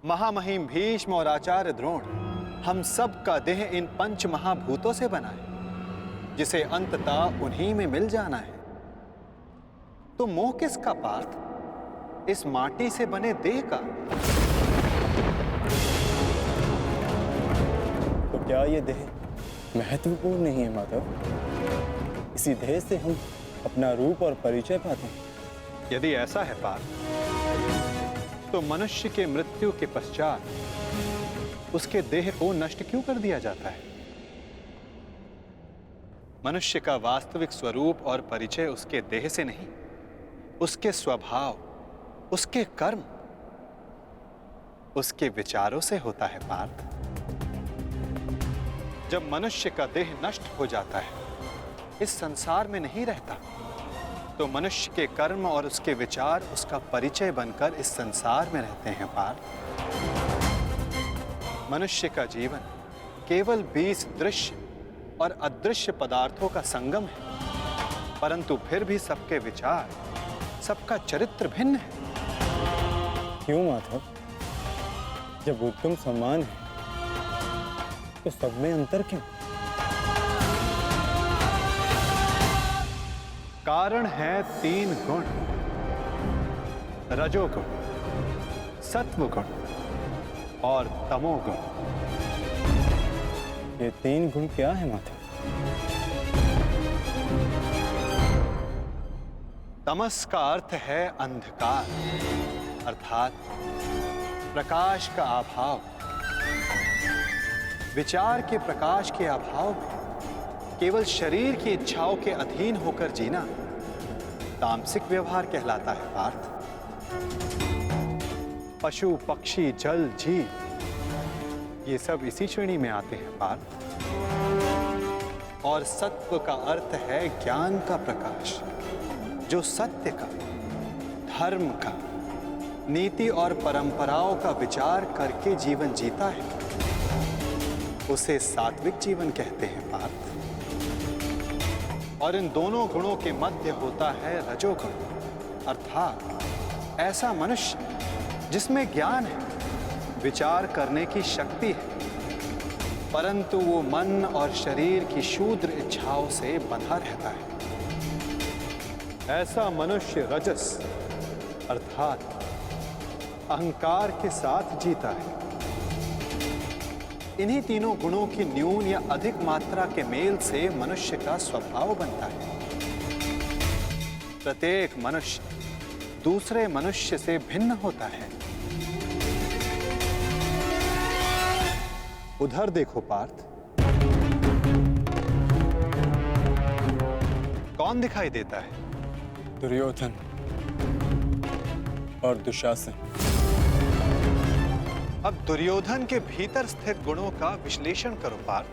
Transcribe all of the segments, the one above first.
महामहिम भीष्म और आचार्य द्रोण, हम सब का देह इन पंच महाभूतों से बना है, जिसे अंततः उन्हीं में मिल जाना है। तो मोह किसका पार्थ? इस माटी से बने देह का। तो क्या ये देह महत्वपूर्ण नहीं है माधव? इसी देह से हम अपना रूप और परिचय पाते हैं। यदि ऐसा है पार्थ, तो मनुष्य के मृत्यु के पश्चात उसके देह को नष्ट क्यों कर दिया जाता है? मनुष्य का वास्तविक स्वरूप और परिचय उसके देह से नहीं, उसके स्वभाव, उसके कर्म, उसके विचारों से होता है पार्थ। जब मनुष्य का देह नष्ट हो जाता है, इस संसार में नहीं रहता, तो मनुष्य के कर्म और उसके विचार उसका परिचय बनकर इस संसार में रहते हैं पार्थ। मनुष्य का जीवन केवल 20 दृश्य और अदृश्य पदार्थों का संगम है, परंतु फिर भी सबके विचार, सबका चरित्र भिन्न है। क्यों माधव? जब उत्तम समान है तो सब में अंतर क्यों? कारण है 3 गुण, रजोगुण, सत्वगुण और तमोगुण। ये 3 गुण क्या है माधव? तमस का अर्थ है अंधकार, अर्थात प्रकाश का अभाव। विचार के प्रकाश के अभाव में केवल शरीर की इच्छाओं के अधीन होकर जीना तामसिक व्यवहार कहलाता है पार्थ। पशु, पक्षी, जल, जीव, ये सब इसी श्रेणी में आते हैं पार्थ। और सत्व का अर्थ है ज्ञान का प्रकाश, जो सत्य का, धर्म का, नीति और परंपराओं का विचार करके जीवन जीता है, उसे सात्विक जीवन कहते हैं पार्थ। और इन दोनों गुणों के मध्य होता है रजोगुण, अर्थात ऐसा मनुष्य जिसमें ज्ञान है, विचार करने की शक्ति है, परंतु वो मन और शरीर की क्षुद्र इच्छाओं से बंधा रहता है। ऐसा मनुष्य रजस अर्थात अहंकार के साथ जीता है। इन्हीं तीनों गुणों की न्यून या अधिक मात्रा के मेल से मनुष्य का स्वभाव बनता है। प्रत्येक मनुष्य दूसरे मनुष्य से भिन्न होता है। उधर देखो पार्थ, कौन दिखाई देता है? दुर्योधन और दुशासन। अब दुर्योधन के भीतर स्थित गुणों का विश्लेषण करो पार्थ।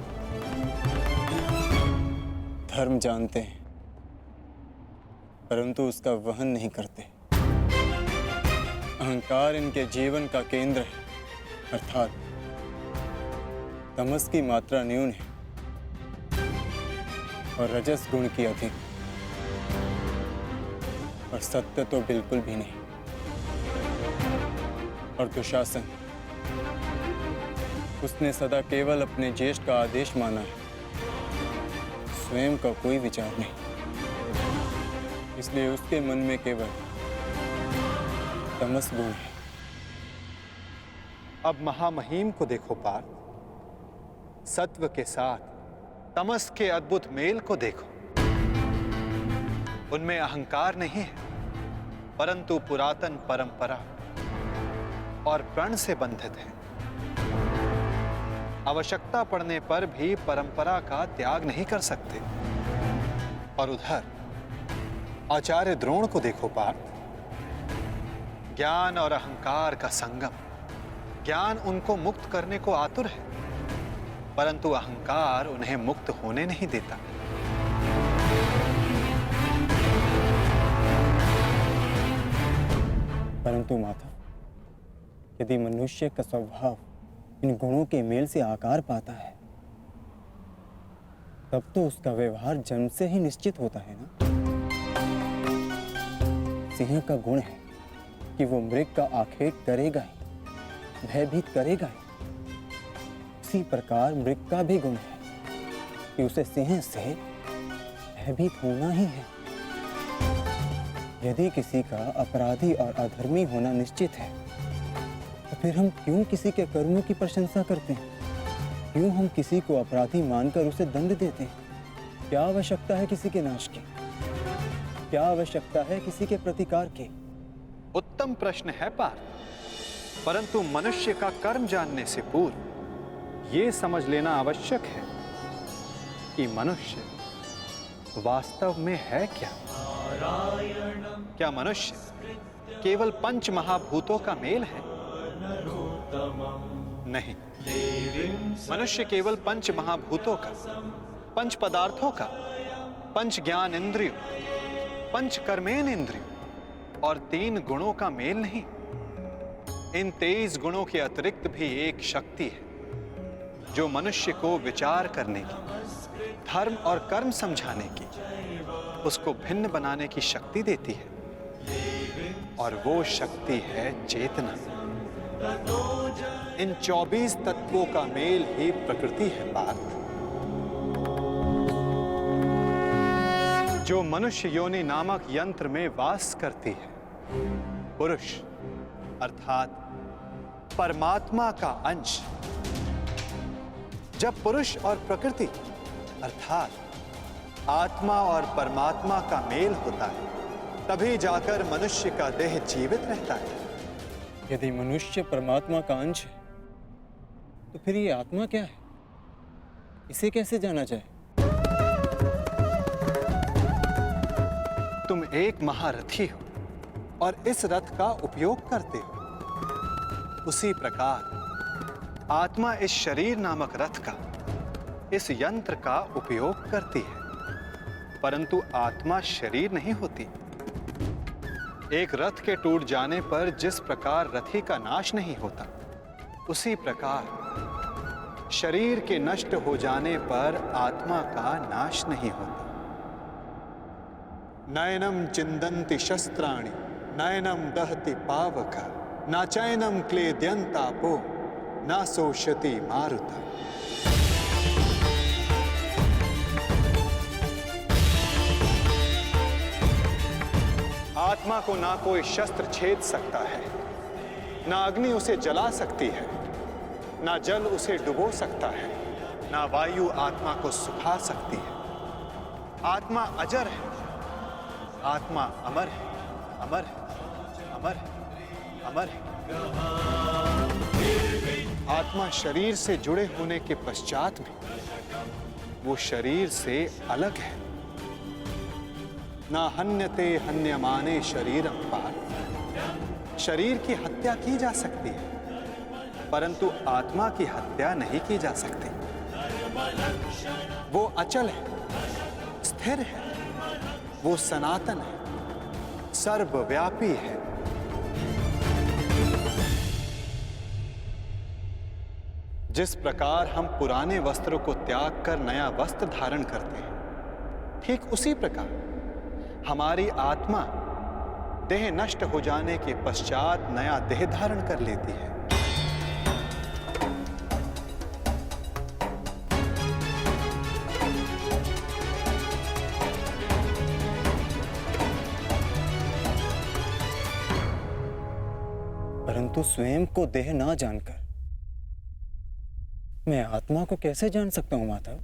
धर्म जानते हैं, परंतु उसका वहन नहीं करते। अहंकार इनके जीवन का केंद्र है, अर्थात तमस की मात्रा न्यून है और रजस गुण की अधिक, और सत्य तो बिल्कुल भी नहीं। और दुशासन, उसने सदा केवल अपने ज्येष्ठ का आदेश माना है, स्वयं का कोई विचार नहीं। इसलिए उसके मन में केवल तमस गुण है। अब महामहिम को देखो पार्थ, सत्व के साथ तमस के अद्भुत मेल को देखो। उनमें अहंकार नहीं है, परंतु पुरातन परंपरा और प्रण से बंधित है। आवश्यकता पड़ने पर भी परंपरा का त्याग नहीं कर सकते। और उधर आचार्य द्रोण को देखो पार्थ, ज्ञान और अहंकार का संगम। ज्ञान उनको मुक्त करने को आतुर है, परंतु अहंकार उन्हें मुक्त होने नहीं देता। परंतु माधव, यदि मनुष्य का स्वभाव इन गुणों के मेल से आकार पाता है, तब तो उसका व्यवहार जन्म से ही निश्चित होता है ना। सिंह का गुण है कि वो मृग का आखेट करेगा ही, भयभीत करेगा ही। उसी प्रकार मृग का भी गुण है कि उसे सिंह से भयभीत होना ही है। यदि किसी का अपराधी और अधर्मी होना निश्चित है, तो फिर हम क्यों किसी के कर्मों की प्रशंसा करते हैं? क्यों हम किसी को अपराधी मानकर उसे दंड देते हैं? क्या आवश्यकता है किसी के नाश की? क्या आवश्यकता है किसी के प्रतिकार की? उत्तम प्रश्न है पार्थ, परंतु मनुष्य का कर्म जानने से पूर्व यह समझ लेना आवश्यक है कि मनुष्य वास्तव में है क्या। क्या मनुष्य केवल पंच महाभूतों का मेल है? नहीं, मनुष्य केवल पंच महाभूतों का, पंच पदार्थों का, पंच ज्ञान इंद्रियों, पंच कर्मेन इंद्रियों और 3 गुणों का मेल नहीं। इन 23 गुणों के अतिरिक्त भी एक शक्ति है जो मनुष्य को विचार करने की, धर्म और कर्म समझाने की, उसको भिन्न बनाने की शक्ति देती है, और वो शक्ति है चेतना। इन 24 तत्वों का मेल ही प्रकृति है पार्थ, जो मनुष्य योनि नामक यंत्र में वास करती है। पुरुष अर्थात परमात्मा का अंश। जब पुरुष और प्रकृति अर्थात आत्मा और परमात्मा का मेल होता है, तभी जाकर मनुष्य का देह जीवित रहता है। यदि मनुष्य परमात्मा का अंश है, तो फिर ये आत्मा क्या है? इसे कैसे जाना जाए? तुम एक महारथी हो और इस रथ का उपयोग करते हो। उसी प्रकार आत्मा इस शरीर नामक रथ का, इस यंत्र का उपयोग करती है, परंतु आत्मा शरीर नहीं होती। एक रथ के टूट जाने पर जिस प्रकार रथी का नाश नहीं होता, उसी प्रकार शरीर के नष्ट हो जाने पर आत्मा का नाश नहीं होता। नयनम चिंदन्ति शस्त्राणि नयनम दहति पावक न चैनम क्लेद्यन्तापो न शोषति मारुता। आत्मा को ना कोई शस्त्र छेद सकता है, ना अग्नि उसे जला सकती है, ना जल उसे डुबो सकता है, ना वायु आत्मा को सुखा सकती है। आत्मा अजर है, आत्मा अमर है, अमर है, अमर है, अमर है। आत्मा शरीर से जुड़े होने के पश्चात भी वो शरीर से अलग है। ना हन्यते हन्यमाने शरीरम पार्थ। शरीर की हत्या की जा सकती है, परंतु आत्मा की हत्या नहीं की जा सकती। वो अचल है, स्थिर है, वो सनातन है, सर्वव्यापी है। जिस प्रकार हम पुराने वस्त्रों को त्याग कर नया वस्त्र धारण करते हैं, ठीक उसी प्रकार हमारी आत्मा देह नष्ट हो जाने के पश्चात नया देह धारण कर लेती है। परंतु स्वयं को देह ना जानकर मैं आत्मा को कैसे जान सकता हूं माधव?